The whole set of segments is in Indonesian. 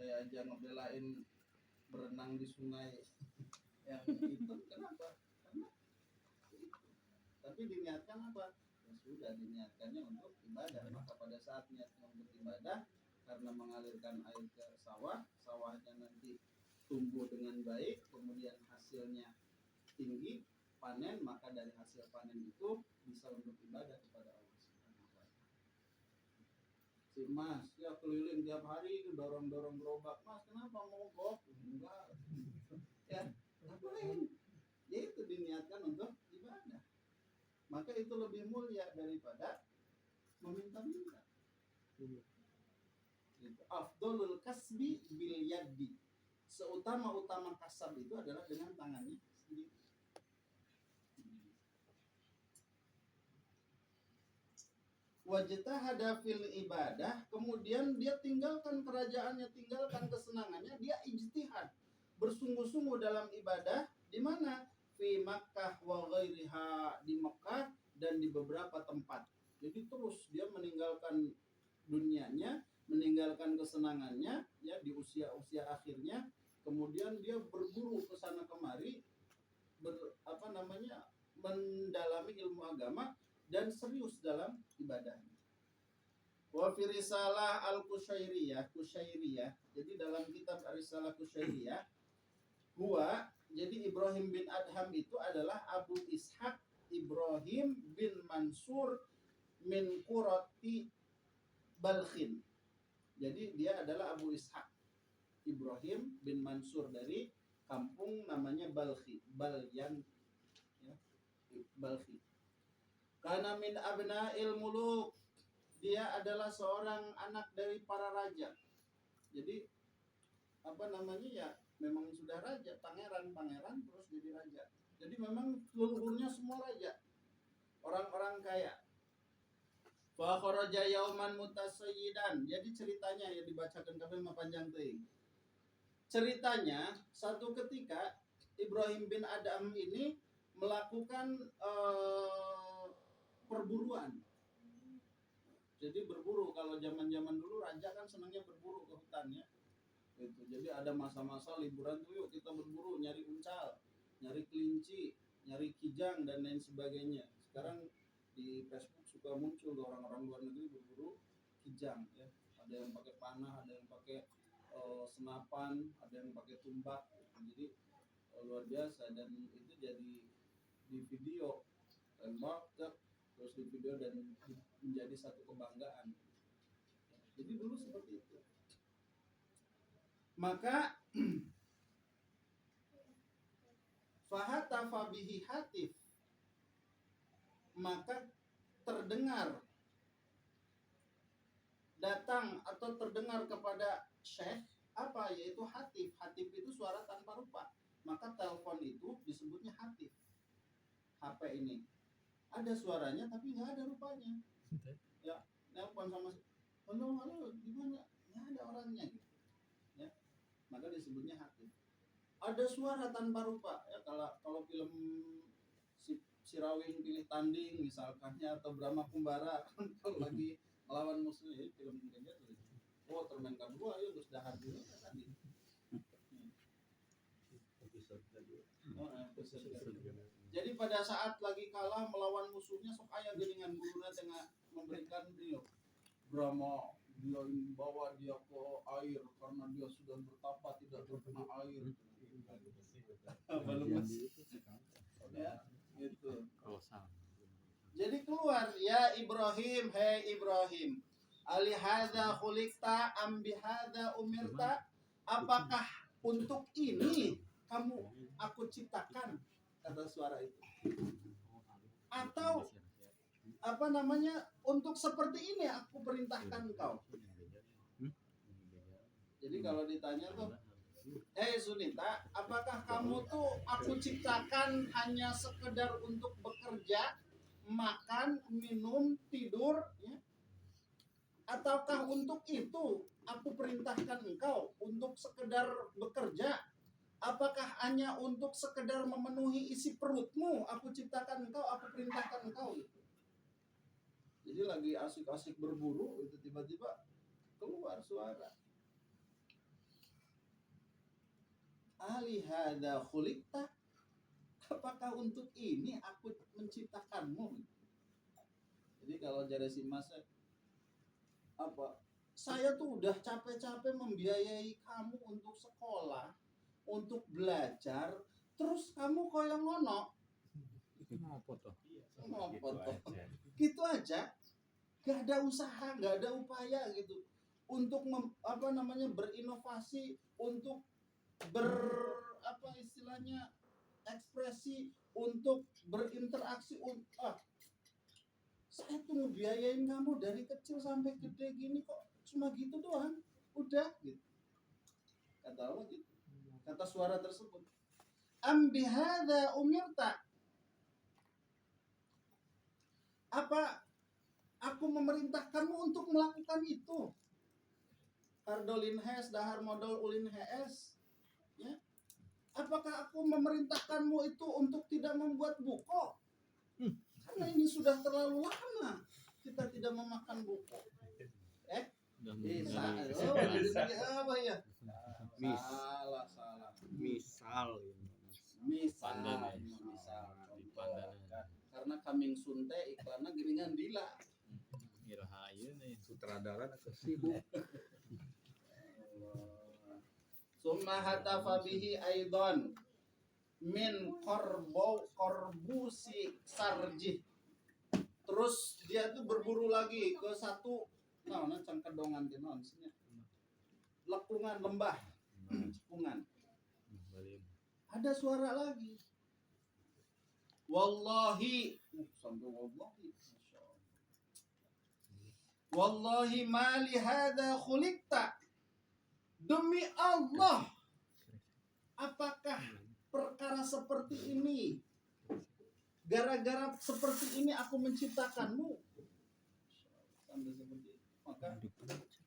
Saya aja ngebelain berenang di sungai yang itu, kenapa? Karena itu. Tapi diniatkan apa? Ya sudah, diniatkannya untuk ibadah. Maka pada saat niatnya untuk ibadah, karena mengalirkan air ke sawah, sawahnya nanti tumbuh dengan baik, kemudian hasilnya tinggi, panen, maka dari hasil panen itu bisa untuk ibadah kepada Allah Subhanahu wa taala. Si Mas ya keliling tiap hari dorong-dorong gerobak, Mas kenapa mogok? Enggak. Ya, ngapain? Ya itu diniatkan untuk ibadah. Maka itu lebih mulia daripada meminta-minta. Gitu. Afdolul kasbi bil yadi. Seutama-utama kasab itu adalah dengan tangannya sendiri. Wajtahada fil ibadah, kemudian dia tinggalkan kerajaannya, tinggalkan kesenangannya, dia ijtihad, bersungguh-sungguh dalam ibadah. Di mana? Fi Makkah wa ghairiha, di Mekah dan di beberapa tempat. Jadi terus dia meninggalkan dunianya, meninggalkan kesenangannya ya di usia-usia akhirnya, kemudian dia berburu ke sana kemari, mendalami ilmu agama dan serius dalam ibadahnya. Wa fi risalah al-Kusyairiyah, jadi dalam kitab Risalah Kusyairiyah, jadi Ibrahim bin Adham itu adalah Abu Ishaq Ibrahim bin Mansur min Qurati Balkhin. Jadi dia adalah Abu Ishaq Ibrahim bin Mansur dari kampung namanya Balkhi, Balyan ya, Balkhi. Karena min abna'il muluk, dia adalah seorang anak dari para raja. Jadi ya memang sudah raja, pangeran terus jadi raja. Jadi memang leluhurnya semua raja, orang-orang kaya. Fa kharaja yauman mutasayyidan. Jadi ceritanya ya dibacakan kabeh mah panjang teuing. Ceritanya satu ketika Ibrahim bin Adham ini melakukan perburuan. Jadi berburu, kalau zaman-zaman dulu raja kan senangnya berburu ke hutannya. Gitu. Jadi ada masa-masa liburan tuh, yuk kita berburu, nyari uncal, nyari kelinci, nyari kijang dan lain sebagainya. Sekarang di Facebook suka muncul orang-orang luar negeri berburu kijang ya. Ada yang pakai panah, ada yang pakai senapan, ada yang pakai tumbak. Jadi luar biasa, dan itu jadi di video tembak terus di video dan menjadi satu kebanggaan. Jadi dulu seperti itu. Maka fahatafa bihi hatif, maka datang atau terdengar kepada syekh apa, yaitu hatif. Hatif itu suara tanpa rupa. Maka telepon itu disebutnya hatif. HP ini ada suaranya tapi nggak ada rupanya. Ya, telepon sama halo gimana? Nggak ada orangnya gitu. Ya, maka disebutnya hatif. Ada suara tanpa rupa ya, kalau film si Rawing pilih tanding misalkan ya, atau Brahma Kumbara kalau lagi melawan musuh ya, film kayak gitu. Oh, termain kedua ya terus dahar dulu tadi. Jadi pada saat lagi kalah melawan musuhnya, sok aya geuningan guruna tengah memberikan dia Brahma, dia bawa dia ke air karena dia sudah bertapa tidak terkena air. Ya, gitu. Jadi keluar, ya Ibrahim, hei Ibrahim, alihada khuliqta am bihada umirta, apakah untuk ini kamu aku ciptakan, kata suara itu, atau untuk seperti ini aku perintahkan engkau. Jadi kalau ditanya tuh, hei Sunita, apakah kamu tuh aku ciptakan hanya sekedar untuk bekerja, makan, minum, tidur, ya? Ataukah untuk itu aku perintahkan engkau untuk sekedar bekerja? Apakah hanya untuk sekedar memenuhi isi perutmu aku ciptakan engkau, aku perintahkan engkau gitu. Jadi lagi asik-asik berburu itu tiba-tiba keluar suara. Ali hadza khuliqta, apakah untuk ini aku menciptakanmu? Jadi kalau jadi si Mas apa? Saya tuh udah capek-capek membiayai kamu untuk sekolah, untuk belajar, terus kamu koyo ngono. Ngopo toh? Ngopo toh? Gitu aja. Gak ada usaha, gak ada upaya gitu untuk berinovasi, untuk istilahnya ekspresi, untuk berinteraksi. Saya tuh ngebiayain kamu dari kecil sampai gede gini kok cuma gitu doang, udah gitu. Kata Allah gitu, kata suara tersebut, am bihadza umirta, apa aku memerintahkanmu untuk melakukan itu? Ardolin hes dahar modal ulin hes, ya. Apakah aku memerintahkanmu itu untuk tidak membuat buko? Karena ini sudah terlalu lama kita tidak memakan buko. Apa ya? Salah. Misal. Karena kambing sunte iklannya geringan dila. Irahayu nih sutradara atau sibuk. Summa hatafa bihi aidan min korbusi sarjih. Terus dia tuh berburu lagi ke satu cangkedongan lekungan lembah, cekungan. Ada suara lagi. Wallahi, sampai wallahi. Wallahi ma li hadza khuliqta. Demi Allah, apakah perkara seperti ini, gara-gara seperti ini aku menciptakanmu? Sampai seperti itu. Maka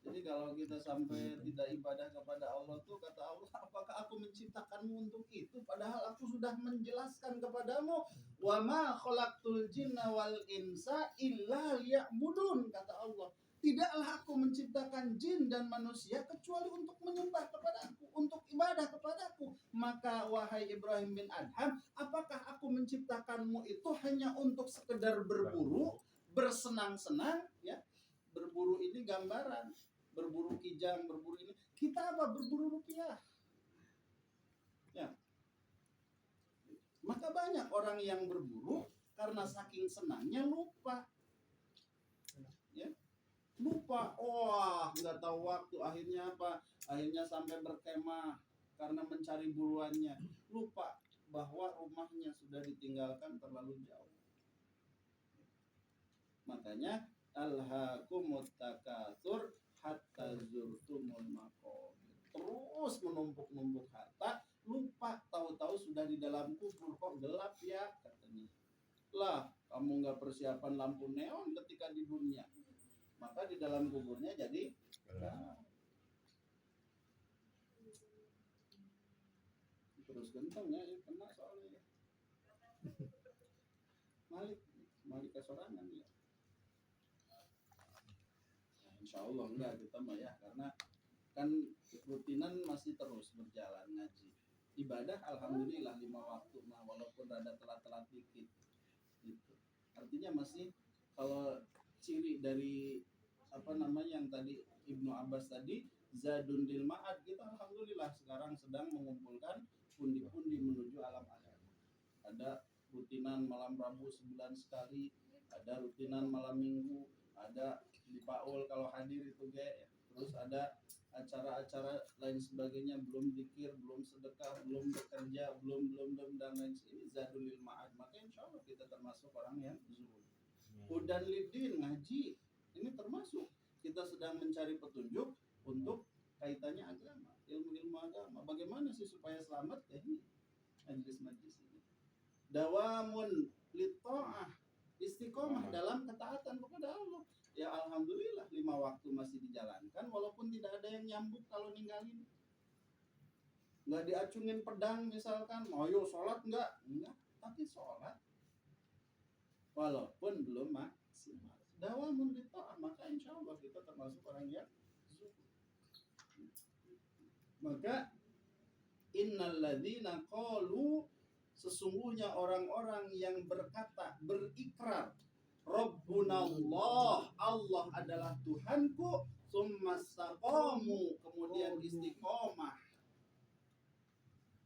jadi kalau kita sampai tidak ibadah kepada Allah tuh, kata Allah, apakah aku menciptakanmu untuk itu? Padahal aku sudah menjelaskan kepadamu, wa ma khalaqtul jinna wal insa illa liya'budun, kata Allah. Tidaklah aku menciptakan jin dan manusia kecuali untuk menyembah kepadaku, untuk ibadah kepadaku. Maka wahai Ibrahim bin Adham, apakah aku menciptakanmu itu hanya untuk sekedar berburu, bersenang-senang, ya? Berburu ini gambaran, berburu kijang, berburu ini. Kita apa? Berburu rupiah. Ya. Maka banyak orang yang berburu karena saking senangnya lupa. Ya. Lupa, nggak tahu waktu, akhirnya apa? Akhirnya sampai berkemah karena mencari buruannya. Lupa bahwa rumahnya sudah ditinggalkan terlalu jauh. Makanya alhaakumut takatsur hatta zurtumul maqabir. Terus menumpuk-numpuk harta, lupa tahu-tahu sudah di dalam kubur. Kok gelap ya, katanya. Lah, kamu nggak persiapan lampu neon ketika di dunia, maka di dalam kuburnya jadi terus gentong ya, kena soalnya. Malik kesorangan ya. Insya Allah enggak kita mah ya, karena kan rutinan masih terus berjalan ngaji. Ibadah alhamdulillah 5 waktu, walaupun rada telat-telat dikit gitu. Artinya masih, kalau ciri dari yang tadi Ibnu Abbas tadi, zadun lil ma'ad, kita alhamdulillah sekarang sedang mengumpulkan pundi-pundi menuju alam akhir. Ada rutinan malam Rabu sebulan sekali, ada rutinan malam Minggu, ada di Paul kalau hadir itu terus ada acara-acara lain sebagainya, belum zikir, belum sedekah, belum bekerja, belum dan lain sebagainya. Zadulil ma'ad, maka insya Allah kita termasuk orang yang zuhud. Hudan lidin, ngaji, ini termasuk kita sedang mencari petunjuk untuk kaitannya agama, ilmu agama. Bagaimana sih supaya selamat? Ini majlis-majlis ini. Dawamun litta'ah, istiqomah dalam ketaatan kepada Allah. Ya alhamdulillah 5 waktu masih dijalankan, walaupun tidak ada yang nyambut kalau ninggalin. Nggak diacungin pedang misalkan, ayo sholat enggak, tapi sholat walaupun belum maksimal. Dawamun litta'ah, maka insya Allah kita termasuk orang yang zuhud. Maka innalladzina qalu, sesungguhnya orang-orang yang berkata, berikrar, Rabbunallah, Allah adalah Tuhanku, tsumastaqamu, kemudian istiqomah.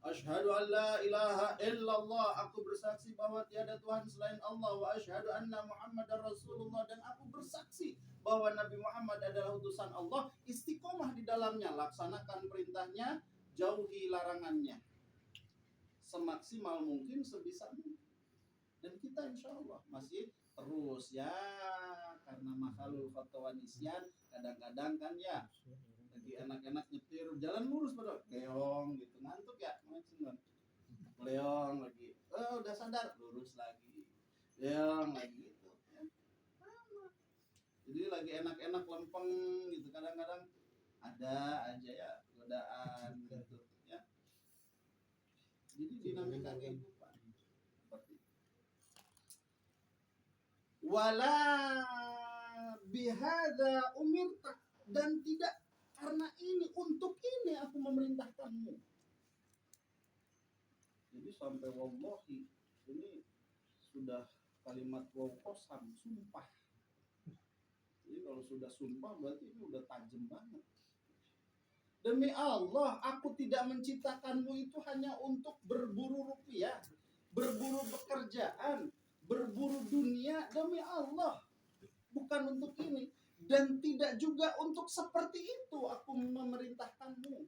Asyhadu an la ilaha illallah, aku bersaksi bahwa tiada Tuhan selain Allah, wa asyhadu anna Muhammadar Rasulullah, dan aku bersaksi bahwa Nabi Muhammad adalah utusan Allah. Istiqomah di dalamnya, laksanakan perintahnya, jauhi larangannya semaksimal mungkin, sebisa mungkin. Dan kita insya Allah masih terus ya, karena makhluk fatwa nisyan, kadang-kadang kan ya lagi enak-enak nyetir jalan lurus pada leong gitu, ngantuk ya leong lagi, udah sadar lurus lagi, leong lagi gitu ya. Jadi lagi enak-enak lempeng gitu, kadang-kadang ada aja ya godaan gitu ya. Jadi dinamika kehidupan seperti itu. Wala bihadza umirta, dan tidak karena ini, untuk ini aku memerintahkanmu. Jadi sampai wallahi, ini sudah kalimat waw qasam, sumpah. Jadi kalau sudah sumpah berarti ini udah tajam banget. Demi Allah, aku tidak menciptakanmu itu hanya untuk berburu rupiah, berburu pekerjaan, berburu dunia. Demi Allah, bukan untuk ini. Dan tidak juga untuk seperti itu aku memerintahkanmu.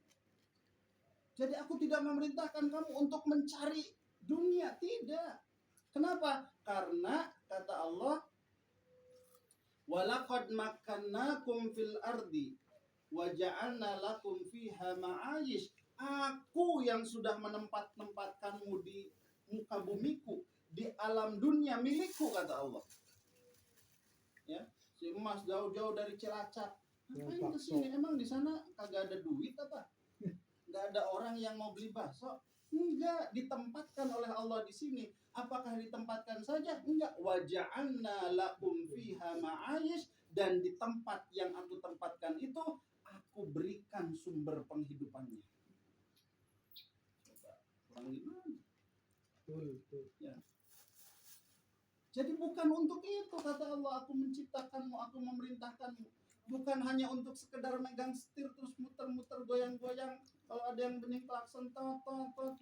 Jadi aku tidak memerintahkan kamu untuk mencari dunia, tidak. Kenapa? Karena kata Allah, walaqad makkannakum fil ardi wa ja'alna lakum fiha ma'ayish. Aku yang sudah menempatkanmu di muka bumiku, di alam dunia milikku, kata Allah. Ya, si emas jauh-jauh dari Cilacap, ngapain kesini? Emang di sana kagak ada duit apa? Nggak ada orang yang mau beli bakso? Enggak, ditempatkan oleh Allah di sini. Apakah ditempatkan saja? Enggak. Waja'anna lakum fiha ma'ayish, dan di tempat yang aku tempatkan itu aku berikan sumber penghidupannya. Coba kurang gimana? Ya. Jadi bukan untuk itu kata Allah, aku menciptakanmu, aku memerintahkanmu. Bukan hanya untuk sekedar megang setir terus muter-muter goyang-goyang. Kalau ada yang bening klakson tot, bukan.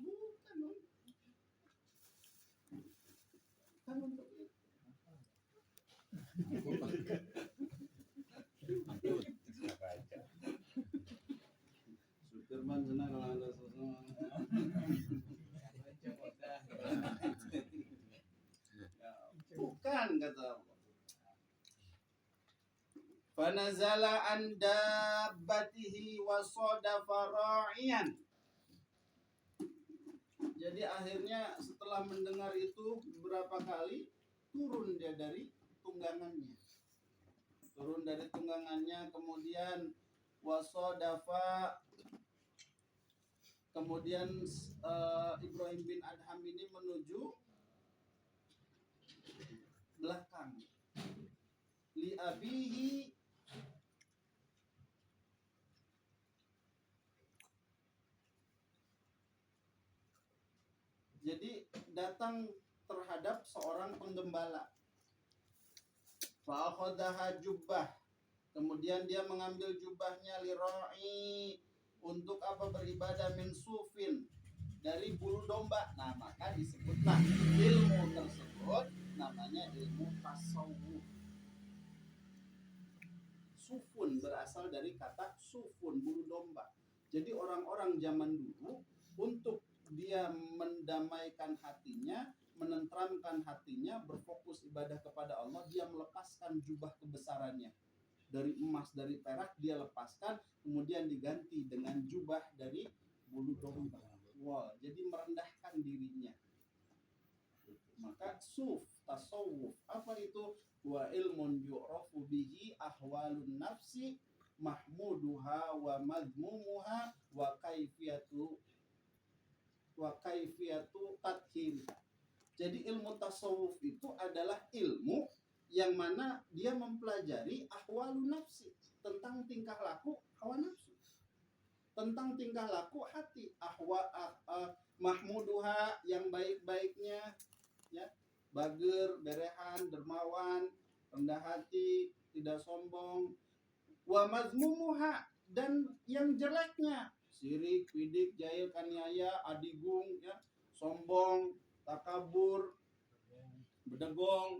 Bukan untuk itu. Supirman senang kalau ada sesuatu. Bukan kata Allah. Fanazala an dabbatihi wa sadafa ra'iyan. Jadi akhirnya setelah mendengar itu beberapa kali, turun dia dari tunggangannya. Turun dari tunggangannya, kemudian wasadafa, kemudian Ibrahim bin Adham ini menuju belakang. Li abihi, jadi datang terhadap seorang penggembala. Fa'akhadha jubbah, kemudian dia mengambil jubahnya, lira'i, untuk apa? Beribadah, min sufin, dari bulu domba. Nah, maka disebutlah ilmu tersebut namanya ilmu tasawuf. Sufun berasal dari kata sufun, bulu domba. Jadi orang-orang zaman dulu, untuk dia mendamaikan hatinya, menenteramkan hatinya, berfokus ibadah kepada Allah, dia melepaskan jubah kebesarannya. Dari emas, dari perak dia lepaskan, kemudian diganti dengan jubah dari bulu domba. Wow, jadi merendahkan dirinya. Maka suf, tasawuf, apa itu? Wa ilmun yu'rafu bihi ahwalun nafsi mahmuduha wa madmumuha wa kaifiyatu tathir. Jadi ilmu tasawuf itu adalah ilmu yang mana dia mempelajari ahwalun nafsi, tentang tingkah laku hawa nafsu. tentang tingkah laku hati, mahmuduha, yang baik-baiknya, ya, bager, berehan, dermawan, rendah hati, tidak sombong. Wa mazmumuha, dan yang jeleknya, sirik, bidik, jahil, kaniaya, adigung, ya, sombong, takabur, bedegong.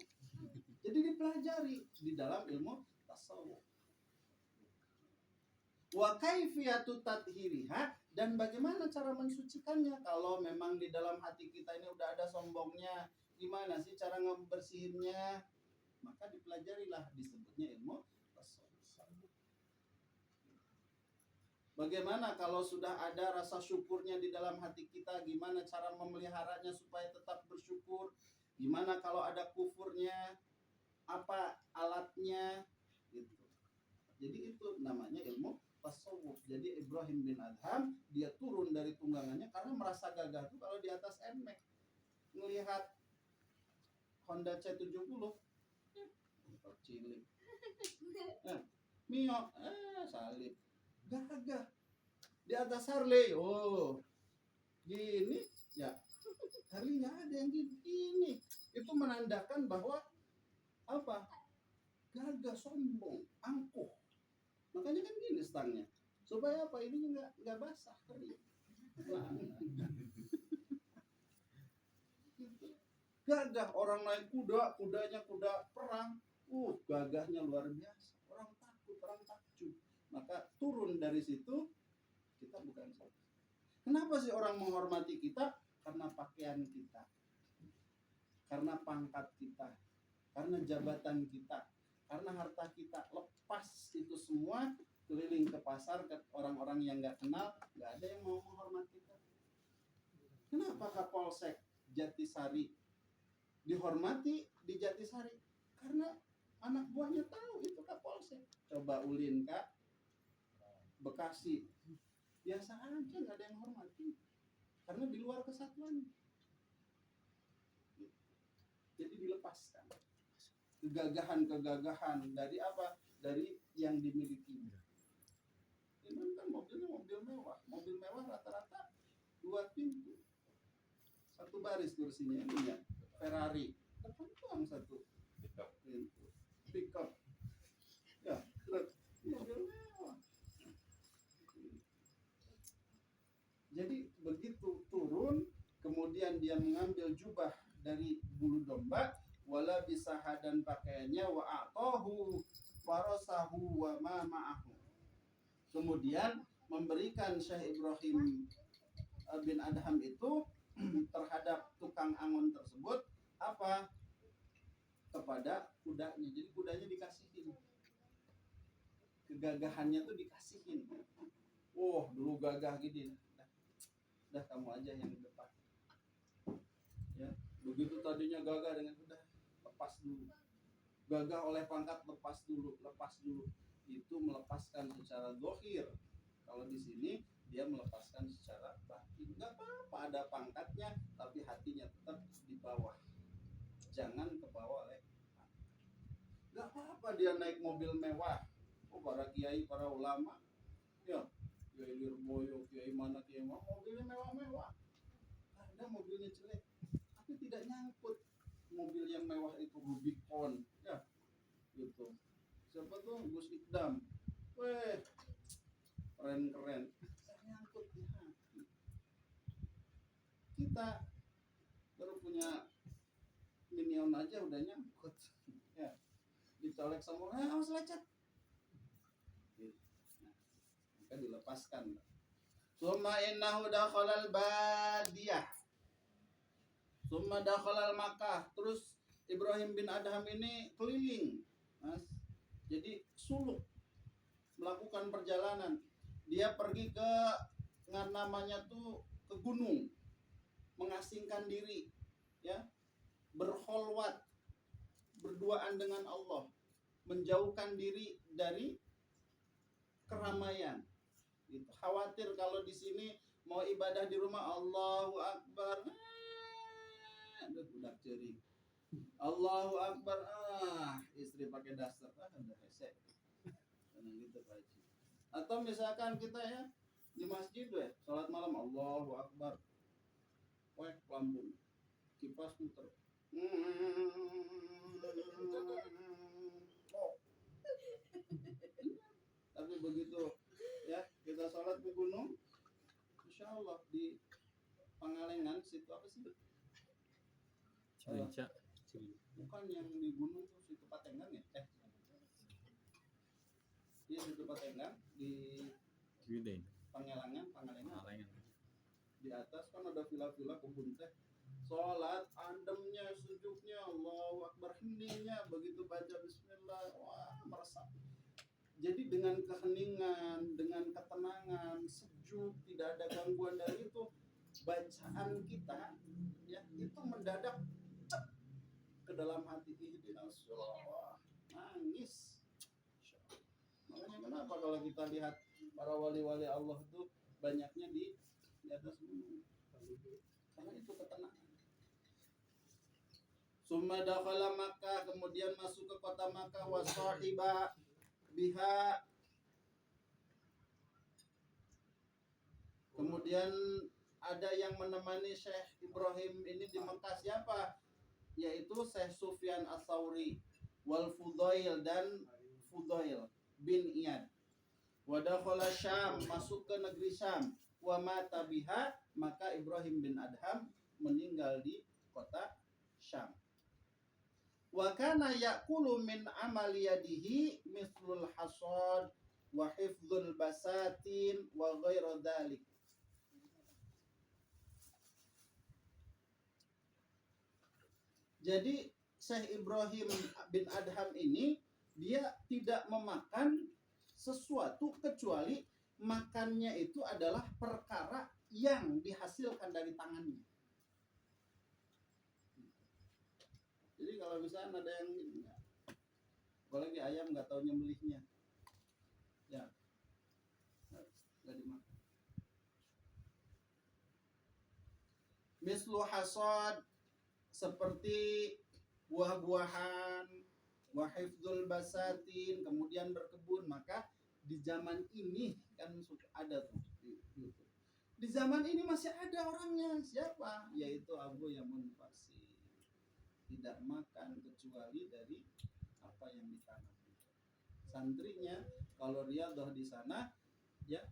Jadi dipelajari di dalam ilmu tasawuf. Wa kaifiyatu tathhiriha, dan bagaimana cara mensucikannya. Kalau memang di dalam hati kita ini udah ada sombongnya, gimana sih cara ngebersihinnya? Maka dipelajarilah, disebutnya ilmu tasawuf. Bagaimana kalau sudah ada rasa syukurnya di dalam hati kita, gimana cara memeliharanya supaya tetap bersyukur? Gimana kalau ada kufurnya, apa alatnya, gitu. Jadi itu namanya ilmu tasawuf. Jadi Ibrahim bin Adham, dia turun dari tunggangannya karena merasa gagah tuh kalau di atas NMAX. Melihat Honda C70, cilik, Mio, salib, gagah. Di atas Harley, gini, ya, Harley nggak ada yang gini. Itu menandakan bahwa apa? Gagah, sombong, angkuh. Makanya kan gini stangnya, supaya apa? Ini nggak basah kering. Gagah, orang naik kuda, kudanya kuda perang, gagahnya luar biasa. Orang takut, orang takjub. Maka turun dari situ, kita bukan salah. Kenapa sih orang menghormati kita? Karena pakaian kita, karena pangkat kita, karena jabatan kita, karena harta kita. Lepas itu semua, keliling ke pasar, ke orang-orang yang nggak kenal, nggak ada yang mau menghormati kita. Kenapa Kapolsek Jatisari dihormati di Jatisari? Karena anak buahnya tahu itu Kapolsek. Coba Ulin, Kak, Bekasi, biasa aja, nggak ada yang hormati, karena di luar kesatuan. Jadi dilepaskan kegagahan dari apa? Dari yang dimiliki. Ini kan mobilnya mobil mewah rata-rata 2 pintu, 1 baris kursinya, ini ya Ferrari, depan doang 1 pintu, pickup, ya, mobil mewah. Jadi begitu turun, kemudian dia mengambil jubah dari bulu domba, wala bisaha, dan pakaiannya, wa a'tahu farasahu wa ma ma'ahu. Kemudian memberikan Syekh Ibrahim bin Adham itu terhadap tukang angon tersebut apa? Kepada kudanya. Jadi kudanya dikasihin, kegagahannya tuh dikasihin. Dulu gagah gini, udah kamu aja yang di depan, ya. Begitu tadinya gagah dengan udah, lepas dulu. Gagah oleh pangkat, lepas dulu. Itu melepaskan secara zahir. Kalau di sini dia melepaskan secara batin. Enggak apa-apa ada pangkatnya, tapi hatinya tetap di bawah. Jangan ke bawah oleh pangkat. Enggak apa-apa dia naik mobil mewah. Para kiai, para ulama, ya, Kiai Lirboyo, Kiai mana, mobilnya mewah-mewah. Ada mobilnya jelek, tapi tidak nyangkut. Mobil yang mewah itu Rubicon, ya, gitu. Siapa tuh? Gus Ikdam. Keren-keren. Nyangkut di hati. Kita baru punya Minion aja udah nyangkut. Ya. Dicolek sama orang, awas lecet. Maka dilepaskan. Summa innahu dakhalal badiyah. Summa dakhalal Makkah. Terus Ibrahim bin Adham ini keliling, Mas. Jadi suluk, melakukan perjalanan. Dia pergi ke namanya tuh ke gunung, mengasingkan diri, ya, berkholwat, berduaan dengan Allah, menjauhkan diri dari keramaian. Gitu. Khawatir kalau di sini mau ibadah di rumah, Allahu Akbar, udah ceri, Allahu Akbar, istri pakai daster, udah hesek, gitu Pak Haji. Atau misalkan kita, ya, di masjid salat malam Allahu Akbar. Wek lambung. Kipas muter. Oh. Tapi begitu ya kita sholat ke gunung, insya Allah di Pangalengan situ apa sih? Cilenca. Bukan yang di gunung tuh situ Patengan ya? Iya situ Patengan di Gede. Pangalengan. Palengan. Di atas kan ada villa-villa kebun teh. Sholat ademnya, sejuknya, Allahu Akbar, heningnya, begitu baca Bismillah, wah meresap. Jadi dengan keheningan, dengan ketenangan, sejuk, tidak ada gangguan dari itu, bacaan kita ya itu mendadak cep ke dalam hati ihdinas shiratal, nangis. Makanya kenapa kalau kita lihat para wali-wali Allah itu banyaknya di atas gunung, karena itu ketenangan. Summa dakhala Makkah, kemudian masuk ke kota Makkah, wa sahiba biha, kemudian ada yang menemani Syekh Ibrahim ini di Mekah, siapa? Yaitu Syekh Sufyan Ats-Tsauri wal Fudail dan Fudail bin Iyad. Wa dakhala Syam, masuk ke negeri Syam. Wa mata biha, maka Ibrahim bin Adham meninggal di kota Syam. Wa kana ya'kulu min amali yadihi mithlul hasad wa hifdzul basatin wa ghairu dzalik. Jadi Syekh Ibrahim bin Adham ini dia tidak memakan sesuatu kecuali makannya itu adalah perkara yang dihasilkan dari tangannya. Jadi kalau misalnya ada yang apalagi ayam nggak tahu nyembelihnya, ya nggak dimakan. Mislu hasad, seperti buah-buahan, wa hifdzul basatin, kemudian berkebun. Maka di zaman ini kan ada tuh di YouTube. Di zaman ini masih ada orangnya, siapa? Yaitu Abu Yamun Farsi. Tidak makan kecuali dari apa yang ditanam. Santrinya kalau riadah di sana ya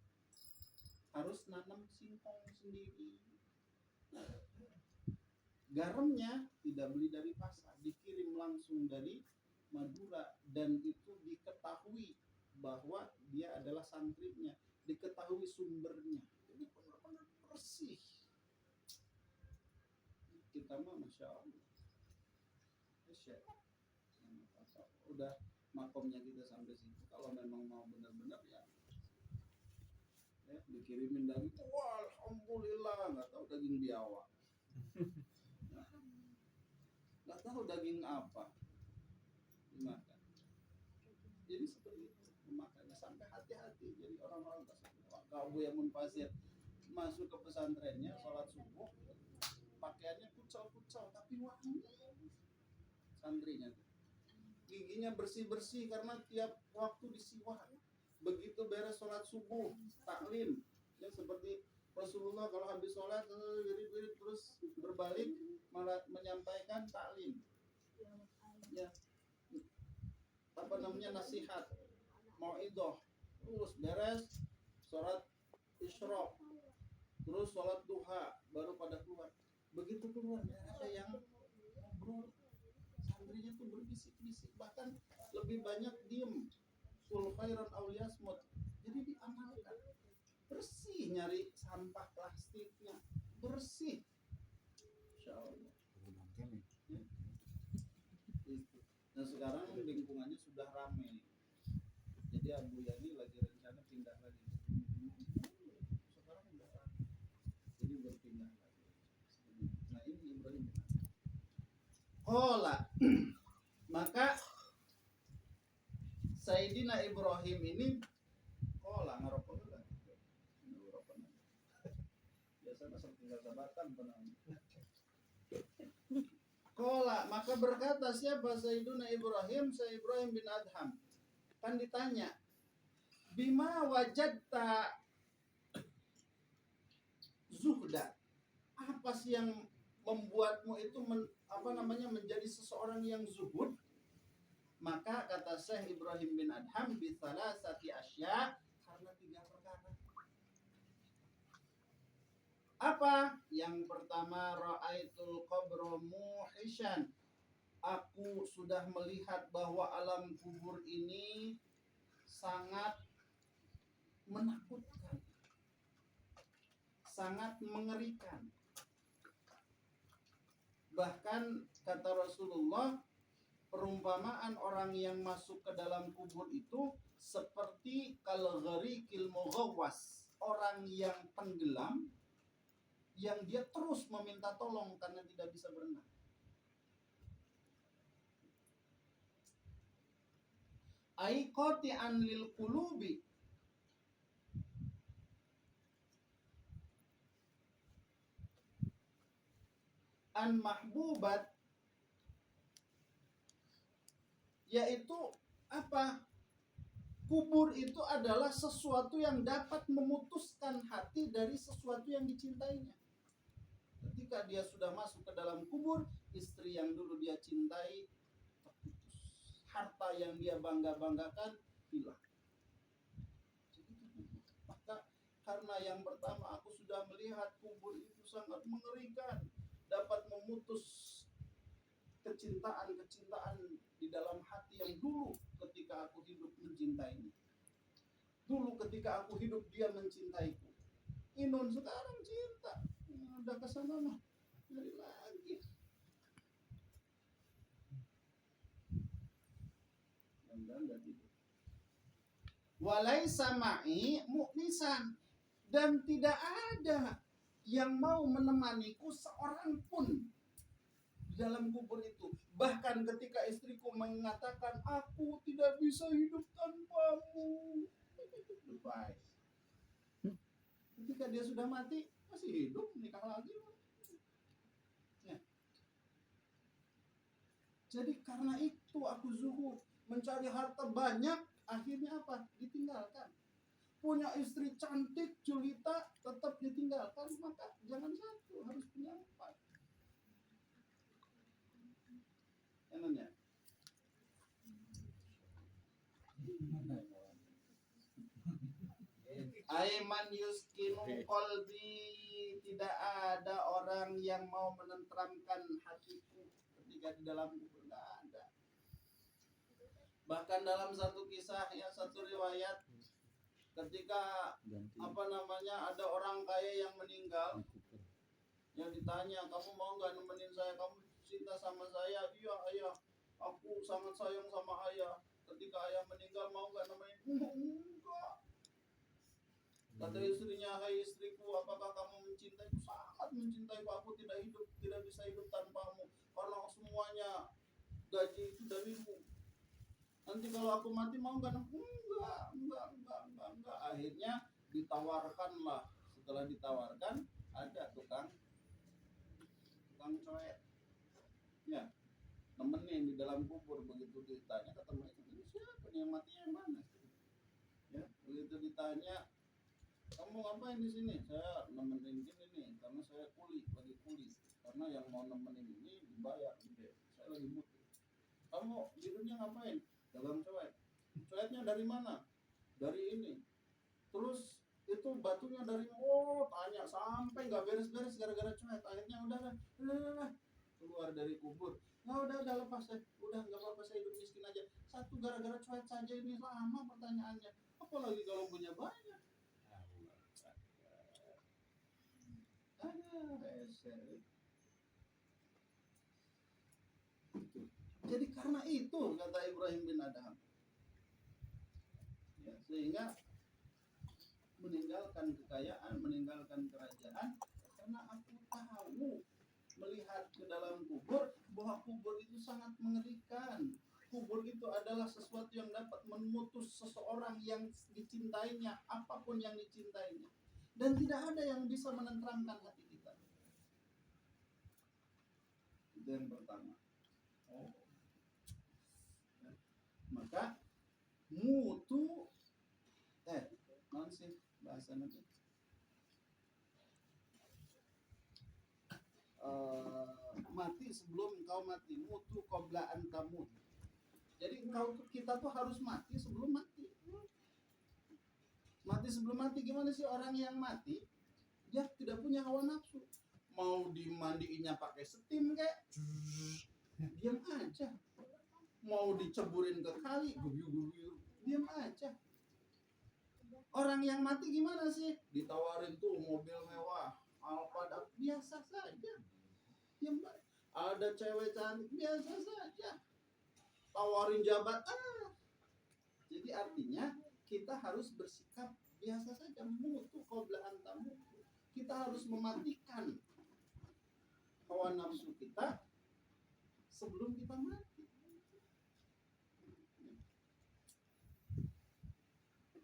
harus nanam singkong sendiri. Garamnya tidak beli dari pasar, dikirim langsung dari Madura, dan itu diketahui bahwa dia adalah santrinya, diketahui sumbernya. Jadi benar-benar bersih. Kita mah masya Allah. Udah makomnya kita sampai situ. Kalau memang mau benar-benar ya dikirimin daging, wah alhamdulillah, nggak tahu daging biawak, nggak tahu daging apa dimakan. Jadi seperti itu memakannya, sampai hati-hati. Jadi orang-orang Abu Yamun Fasir masuk ke pesantrennya, sholat subuh, pakaiannya kucel-kucel tapi wangi. Santrinya giginya bersih-bersih karena tiap waktu disiwak. Begitu beres sholat subuh, taklim ya, seperti Rasulullah kalau habis sholat wirid-wirid terus berbalik malah menyampaikan taklim ya, apa namanya, nasihat, mauidhah. Terus beres sholat isyraq, terus sholat duha, baru pada keluar. Begitu keluar ada yang ngobrol. Santrinya tuh berbisik-bisik, bahkan lebih banyak diem. Kul khairan aw yasmut. Jadi diamalkan. Bersih, nyari sampah plastiknya bersih. Insyaallah. Ya. Dan sekarang lingkungannya sudah ramai. Jadi Abu Yani lagi rencana pindah lagi. Sekarang udah ramai. Jadi berpindah lagi. Nah ini Ibrahim. Qala, maka Sayyidina Ibrahim ini qala ngarokok lah. Biasanya tinggal sabatan penang. Qala, maka berkata siapa Sayyidina Ibrahim? Sayyidina Ibrahim bin Adham. Kan ditanya, bima wajadta sih yang membuatmu itu menjadi seseorang yang zuhud? Maka kata Syekh Ibrahim bin Adham, bisalasati asya, karena 3 perkara. Apa? Yang pertama, ra'aitul qabra muhishan. Aku sudah melihat bahwa alam kubur ini sangat menakutkan, sangat mengerikan. Bahkan kata Rasulullah, perumpamaan orang yang masuk ke dalam kubur itu seperti kal-gharikil mughawwas, orang yang tenggelam yang dia terus meminta tolong karena tidak bisa berenang. Ai qati'an lil qulubi, an mahbubat, yaitu apa? Kubur itu adalah sesuatu yang dapat memutuskan hati dari sesuatu yang dicintainya. Ketika dia sudah masuk ke dalam kubur, istri yang dulu dia cintai terputus. Harta yang dia bangga-banggakan hilang. Maka karena yang pertama aku sudah melihat kubur itu sangat mengerikan, dapat memutus kecintaan di dalam hati yang dulu ketika aku hidup mencintainya. Dulu ketika aku hidup dia mencintaiku. Inun sekarang cinta. Udah kesana mah dari lagi. Walaisa ma'i mu'nisan, dan tidak ada yang mau menemaniku seorang pun di dalam kubur itu. Bahkan ketika istriku mengatakan aku tidak bisa hidup tanpamu, goodbye. Ketika dia sudah mati masih hidup, nikah lagi. Ya. Jadi karena itu aku zuhud, mencari harta banyak, akhirnya apa? Ditinggalkan. Punya istri cantik, jelita, tetap ditinggalkan. Maka jangan satu, harus punya 4. Enaknya. Aiman yuskinu qalbi, tidak ada orang yang mau menenteramkan hatiku ketika di dalam kubur, tidak ada. Bahkan dalam satu kisah, ya, satu riwayat, ketika ada orang kaya yang meninggal, yang ditanya, kamu mau nggak nemenin saya, kamu cinta sama saya? Iya ayah, aku sangat sayang sama ayah. Ketika ayah meninggal mau nggak nemenin? Enggak. Kata istrinya, hai istriku, apakah kamu mencintaiku? Sangat mencintaiku, aku tidak bisa hidup tanpamu, karena semuanya gaji itu darimu. Nanti kalau aku mati mau nggak? Enggak. Akhirnya ditawarkanlah. Setelah ditawarkan, ada tukang coet, ya, nemenin di dalam kubur. Begitu ditanya, ketemu ini siapa nih yang mati, yang mana? Ya, begitu ditanya, kamu ngapain di sini? Saya nemenin gini nih, karena saya bagi kuli. Karena yang mau nemenin ini dibayar gede. Saya lagi butuh. Kamu di dunia ngapain? Dagang coet. Coetnya dari mana? Dari ini. Terus itu batunya dari tanya sampai nggak beres-beres gara-gara coet. Akhirnya udah keluar dari kubur. Udah lepas deh. Udah nggak apa-apa, saya hidup miskin aja. Satu gara-gara coet saja ini lama pertanyaannya. Apalagi kalau punya banyak. Jadi karena itu kata Ibrahim bin Adham, ya, sehingga meninggalkan kekayaan, meninggalkan kerajaan, karena aku tahu melihat ke dalam kubur bahwa kubur itu sangat mengerikan. Kubur itu adalah sesuatu yang dapat memutus seseorang yang dicintainya, apapun yang dicintainya, dan tidak ada yang bisa menenteramkan hati kita. Itu yang pertama. Maka mutu bahasa nanti mati sebelum engkau mati. Mutu qabla an tamut. Jadi kita tuh harus mati sebelum mati. Mati sebelum mati, gimana sih orang yang mati? Dia tidak punya hawa nafsu. Mau dimandiinnya pakai steam kayak diam aja. Mau diceburin ke kali, gubiu-gubiu, diam aja. Orang yang mati gimana sih? Ditawarin tuh mobil mewah, Alphard, biasa saja. Diam aja. Ada cewek cantik, biasa saja. Tawarin jabatan. Jadi artinya kita harus bersikap biasa saja. Mutu qabla an tamut. Kita harus mematikan hawa nafsu kita sebelum kita mati.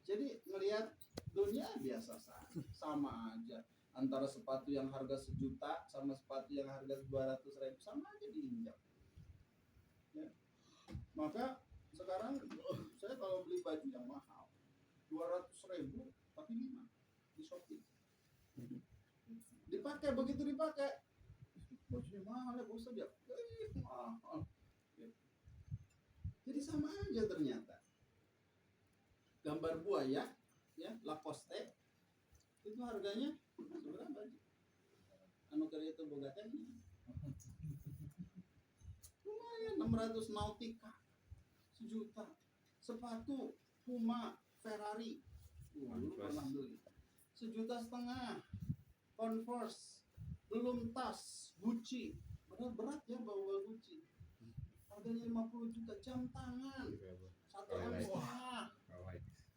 Jadi ngelihat dunia biasa saja, sama aja. Antara sepatu yang harga 1 juta sama sepatu yang harga 200.000 sama aja diinjak. Ya. Maka sekarang saya kalau beli baju yang mahal 200.000 tapi 5 di Shopee. Dipakai, begitu dipakai bajunya mahal ya, bosnya dia mahal. Jadi sama aja ternyata. Gambar buaya ya, Lacoste itu harganya seberapa? Anu kira itu boga teh lumayan, 600 Nautica 1 juta. Sepatu Puma Ferrari dulu pernah beli 1,5 juta. Converse, belum tas Gucci, benar berat ya bawa Gucci, harganya 50 juta. Jam tangan 1,5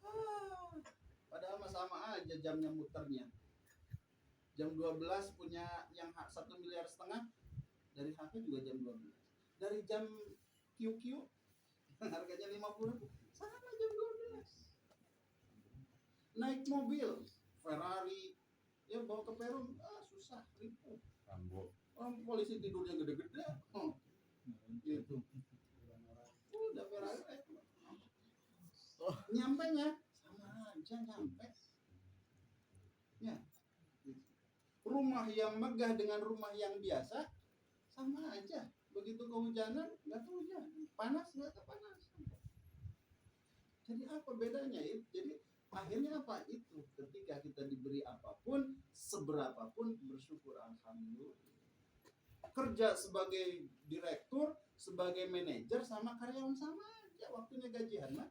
M. Padahal sama aja jamnya muternya. Jam 12 punya yang 1,5 miliar, dari HP juga jam 12. Dari jam QQ harganya 50, sama jam 12. Naik mobil Ferrari ya, bawa ke Perum susah, ribut. Orang polisi tidurnya gede-gede. Gitu. Udah Ferrari nyampenya sama aja nyampe. Ya. Rumah yang megah dengan rumah yang biasa sama aja. Begitu kehujanan nggak tahu hujan, panas nggak tahu panas. Jadi apa bedanya ya? Jadi akhirnya apa itu? Ketika kita diberi apapun, seberapapun, bersyukur alhamdulillah. Kerja sebagai direktur, sebagai manajer sama karyawan sama aja, waktunya gajian mah.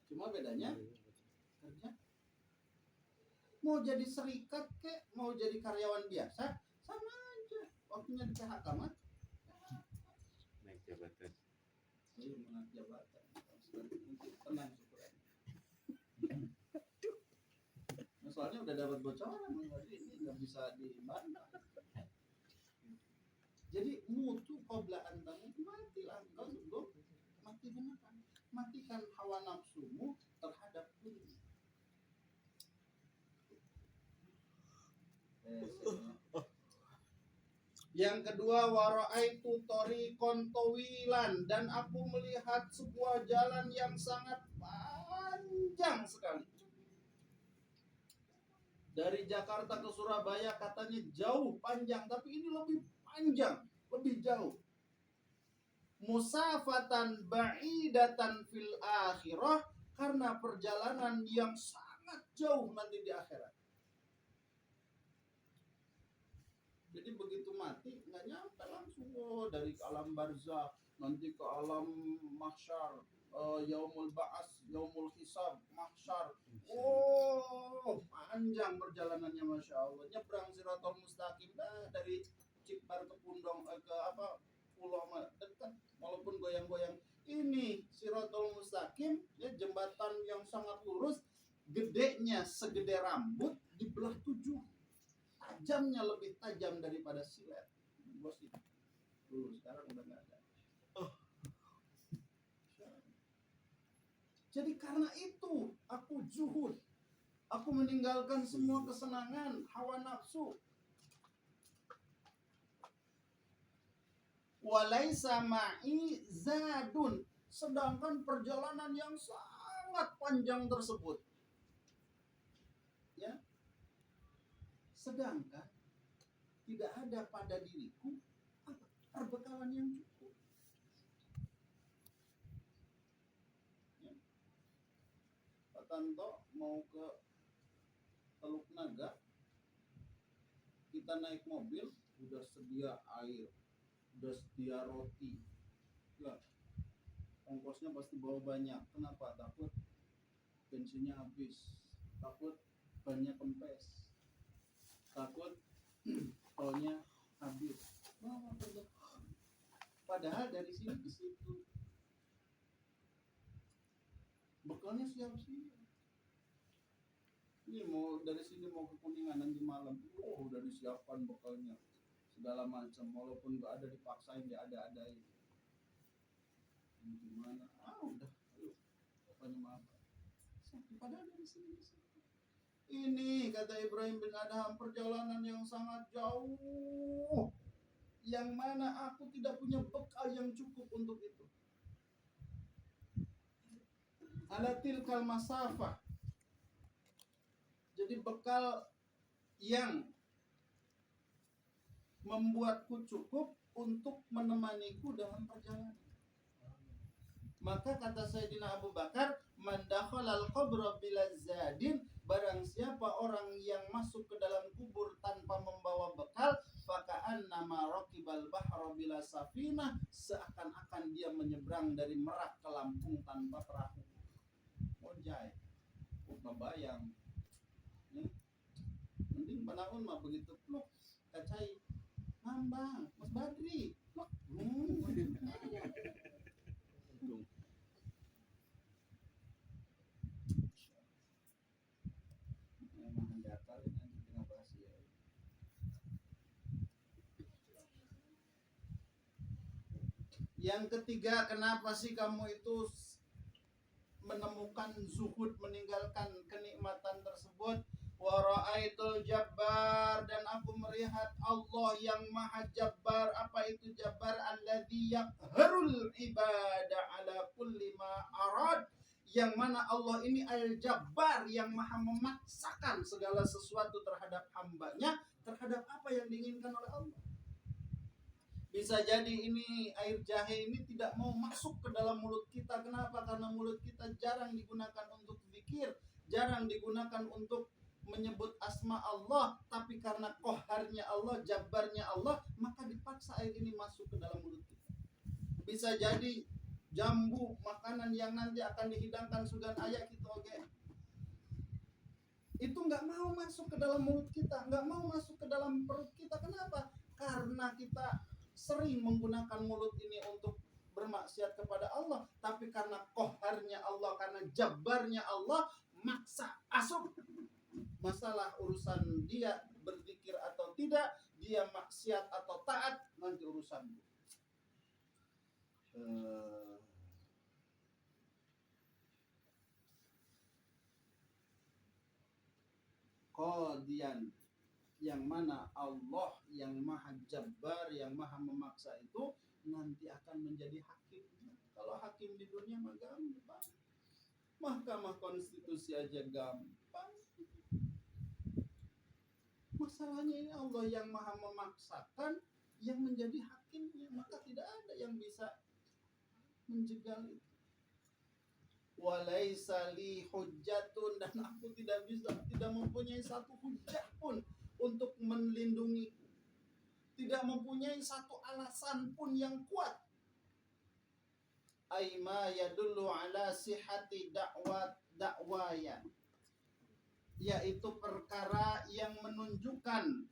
Cuma bedanya kerja. Mau jadi serikat kek, mau jadi karyawan biasa, sama aja. Waktunya di PHK mah. Naik jabatan. Iya, naik jabatan. Tenang syukur. Nah, soalnya udah dapat bocoran, jadi ini nggak bisa dibantah. Jadi mutu qabla an tamut, matilah engkau sebelum mati beneran. Matikan hawa nafsumu terhadap dunia. Yang kedua, wara'aitu tariqan tawilan, dan aku melihat sebuah jalan yang sangat panjang sekali. Dari Jakarta ke Surabaya katanya jauh panjang, tapi ini lebih panjang, lebih jauh. Musafatan ba'idatan fil akhirah, karena perjalanan yang sangat jauh nanti di akhirat. Jadi begitu mati nggak nyampe langsung dari alam barzakh nanti ke alam mahsyar, yaumul ba'ats, yaumul hisab, mahsyar. Panjang perjalanannya, masya Allah. Nyebrang Siratal Mustaqim dari Cikbar ke Pundong ke Pulau dekat, walaupun goyang-goyang. Ini Siratal Mustaqim ya, jembatan yang sangat lurus, gedenya segede rambut, dibelah 7. Tajamnya lebih tajam daripada silet. Bos itu. Dulu sekarang udah nggak ada. Jadi karena itu aku zuhud. Aku meninggalkan semua kesenangan, hawa nafsu. Walaisa ma'i zadun. Sedangkan perjalanan yang sangat panjang tersebut, ya, sedangkan tidak ada pada diriku perbekalan yang cukup. Ya. Pak Tanto mau ke Teluk Naga, kita naik mobil, udah sedia air, udah sedia roti, ya, ongkosnya pasti bawa banyak. Kenapa? Takut bensinnya habis, takut bannya kempes, takut tolnya habis. Padahal dari sini ke situ bekalnya siap-siap. Ini mau dari sini mau ke Kuningan nanti malam, udah disiapkan bekalnya segala macam, walaupun nggak ada dipaksain, dia ada-adain. Gimana? Udah, ayo, pokoknya makan. Padahal dari sini ke situ. Ini kata Ibrahim bin Adham, perjalanan yang sangat jauh, yang mana aku tidak punya bekal yang cukup untuk itu. Ala tilkal masafah. Jadi bekal yang membuatku cukup untuk menemaniku dalam perjalanan. Maka kata Sayyidina Abu Bakar, man dakhalal qabra bila zadin, barang siapa orang yang masuk ke dalam kubur tanpa membawa bekal, faka'annama raqibal bahra bila safinah, seakan-akan dia menyeberang dari Merak ke Lampung tanpa perahu. Ojai, kebayang. Mending panaun mah begitu pluk kacai ngambang Mas Badri pluk memang datar ini tengah bahas ya. Yang ketiga, kenapa sih kamu itu menemukan zuhud, meninggalkan kenikmatan tersebut? Wa ra'aitul jabbar, dan aku melihat Allah yang maha jabbar. Apa itu jabbar? Alladzi yaqharul ibada ala kulli ma arad, yang mana Allah ini al-jabbar, yang maha memaksakan segala sesuatu terhadap hambanya, terhadap apa yang diinginkan oleh Allah. Bisa jadi ini air jahe ini tidak mau masuk ke dalam mulut kita. Kenapa? Karena mulut kita jarang digunakan untuk zikir, jarang digunakan untuk menyebut asma Allah, tapi karena qoharnya Allah, jabbarnya Allah, maka dipaksa air ini masuk ke dalam mulut kita. Bisa jadi jambu, makanan yang nanti akan dihidangkan sugan ayak kita, itu nggak mau masuk ke dalam mulut kita, nggak mau masuk ke dalam perut kita. Kenapa? Karena kita sering menggunakan mulut ini untuk bermaksiat kepada Allah, tapi karena qoharnya Allah, karena jabbarnya Allah, maksa asup. Masalah urusan dia berzikir atau tidak, dia maksiat atau taat, nanti urusan qadiyan, yang mana Allah yang maha jabbar, yang maha memaksa itu nanti akan menjadi hakim. Kalau hakim di dunia mah gampang, Mahkamah Konstitusi aja gampang. Masalahnya ini Allah yang maha memaksakan, yang menjadi hakimnya, maka tidak ada yang bisa menjegal itu. Walaisa li hujjatun, dan aku tidak mempunyai satu hujjah pun untuk melindungi, tidak mempunyai satu alasan pun yang kuat. Aima yadullu ala sihhati dakwaya, yaitu perkara yang menunjukkan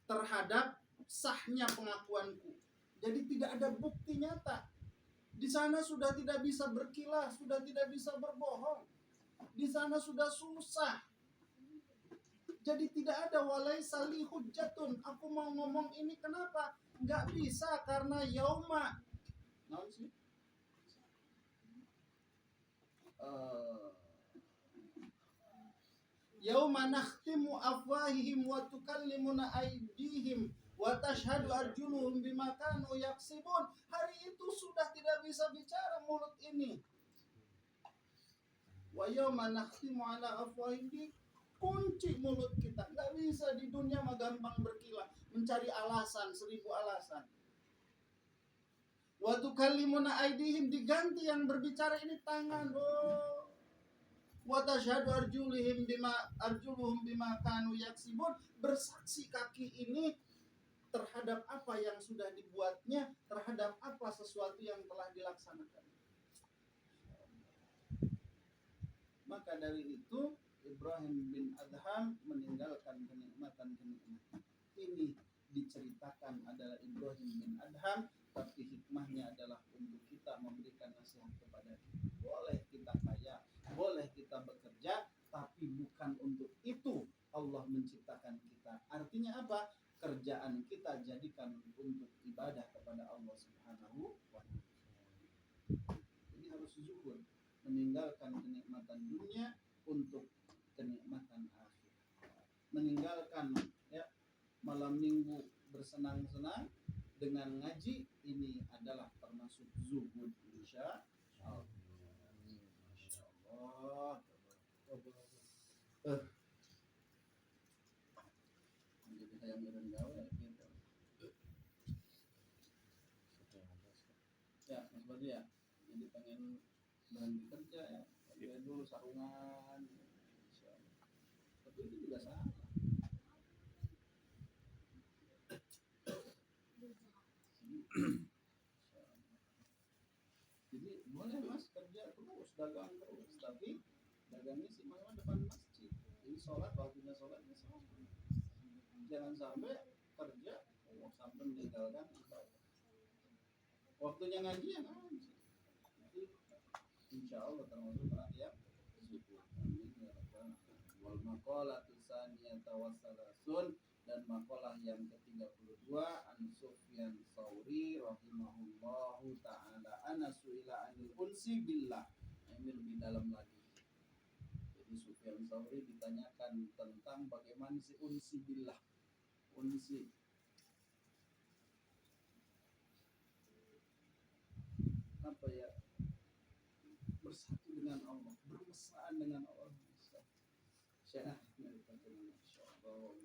terhadap sahnya pengakuanku. Jadi tidak ada bukti nyata. Di sana sudah tidak bisa berkilah, sudah tidak bisa berbohong. Di sana sudah susah. Jadi tidak ada walaisa li hujjatun. Aku mau ngomong ini kenapa? Enggak bisa karena yauma. Naon sih? Yauma nakhtimu afwahihim wa tukallimuna aydihim wa tashhadu arjuluhum bima kanu yaksibun. Hari itu sudah tidak bisa bicara mulut ini. Wa yauma nakhtimu ala afwahihim, kunci mulut kita. Nggak bisa di dunia mah gampang berkilah, mencari alasan 1000 alasan. Wa tukallimuna aydihim, diganti yang berbicara ini tangan. Oh. Wa tashhadu arjuluhum bima kanu yaksibun, bersaksi kaki ini terhadap apa yang sudah dibuatnya, terhadap apa sesuatu yang telah dilaksanakan. Maka dari itu Ibrahim bin Adham meninggalkan kenikmatan-kenikmatan. Ini diceritakan adalah Ibrahim bin Adham, tapi hikmahnya adalah untuk kita memberikan nasihat kepada kita. Boleh kita kaya, boleh kita bekerja, tapi bukan untuk itu Allah menciptakan kita. Artinya apa? Kerjaan kita jadikan untuk ibadah kepada Allah Subhanahu wa Ta'ala. Jadi harus zuhud, meninggalkan kenikmatan dunia untuk kenikmatan akhirat. Meninggalkan malam minggu bersenang-senang dengan ngaji, ini adalah termasuk zuhud, insya Allah. Jadi kayak mirin gawe gitu. Ya, Mas Badi ya. Jadi pengen berhenti kerja ya. Kerja dulu sarungan. Tapi itu juga salah. Jadi boleh Mas kerja terus, dagang terus, tapi dagangnya sih malah depan masjid. Jadi sholat, waktunya sholatnya sholat. Jangan sampai kerja sampai meninggalkan ibadah. Waktunya ngaji ya ngaji. Jadi insya Allah termasuk ya wal maqalatu tsaniyata wassalasun, dan maqalah yang ke-32 an Sufyan Tsauri rahimahullahu taala, ana suila anil unsi billah. Ini lebih dalam lagi. Jadi Sufyan Tsauri ditanyakan tentang bagaimana si unsi billah. Unsi apa ya? Bersatu dengan Allah, bermesraan dengan Allah. Syekh, insyaallah.